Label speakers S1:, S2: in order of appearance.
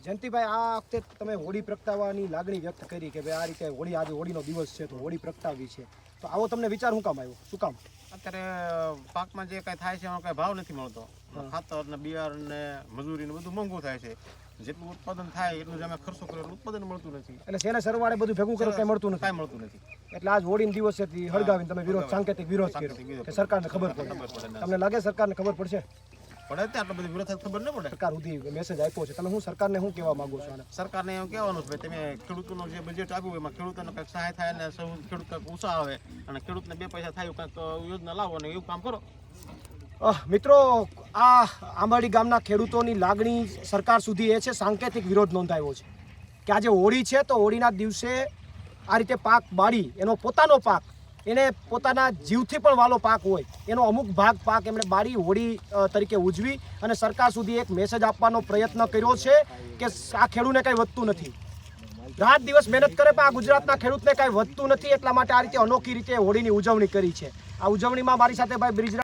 S1: જયંતિભાઈ, આ વખતે તમે હોળી પ્રગટાવવાની લાગણી વ્યક્ત કરી કે ભાઈ આ રીતે હોળી, આજે હોળીનો દિવસ છે તો હોળી પ્રગટાવવી છે, તો આવો તમને વિચાર શું કામ આવ્યો? શું કામ?
S2: અત્યારે પાકમાં જે કાંઈ થાય છે એનો કાંઈ ભાવ નથી મળતો. ખાતર ને બિયાર ને મજૂરી ને બધું મોંઘું થાય છે. જેટલું ઉત્પાદન થાય એટલું જ અમે ખર્ચો કર્યો ઉત્પાદન મળતું નથી.
S1: એટલે શેના સરવાળે બધું ભેગું કરો કાંઈ મળતું નથી?
S2: કાંઈ મળતું નથી.
S1: એટલે આજ હોળીનો દિવસ છે હળગાવીને તમે વિરોધ, સાંકેતિક વિરોધ કર્યો કે સરકારને ખબર પડે. તમને લાગે સરકારને ખબર પડશે?
S2: પડે તે આટલો બધો વિરોધ ખબર ન પડે.
S1: સરકાર સુધી મેસેજ આપ્યો છે, તમે શું સરકારને શું કહેવા માંગો છો?
S2: સરકારને એમ કહેવાનું છે તમે ખેડૂતોનું જે બજેટ આપ્યું એમાં ખેડૂતોને કંઈક સહાય થાય અને ખેડૂત કંઈક ઊંચા આવે અને ખેડૂતને 2 પૈસા થાય કંઈક યોજના લાવો અને એવું કામ કરો.
S1: મિત્રો, આ આંબાડી ગામના ખેડૂતોની લાગણી સરકાર સુધી એ છે, સાંકેતિક વિરોધ નોંધાયો છે કે આજે હોળી છે તો હોળીના દિવસે આ રીતે પાક બાળી, એનો પોતાનો પાક, એને પોતાના જીવથી પણ વાલો પાક હોય એનો અમુક ભાગ પાક એમણે બાળી હોળી તરીકે ઉજવી અને સરકાર સુધી એક મેસેજ આપવાનો પ્રયત્ન કર્યો છે કે આ ખેડૂતને કાંઈ વધતું નથી. રાત દિવસ મહેનત કરે પણ આ ગુજરાતના ખેડૂતને કાંઈ વધતું નથી, એટલા માટે આ રીતે અનોખી રીતે હોળીની ઉજવણી કરી છે. આ ઉજવણીમાં મારી સાથે ભાઈ બ્રિજરાજ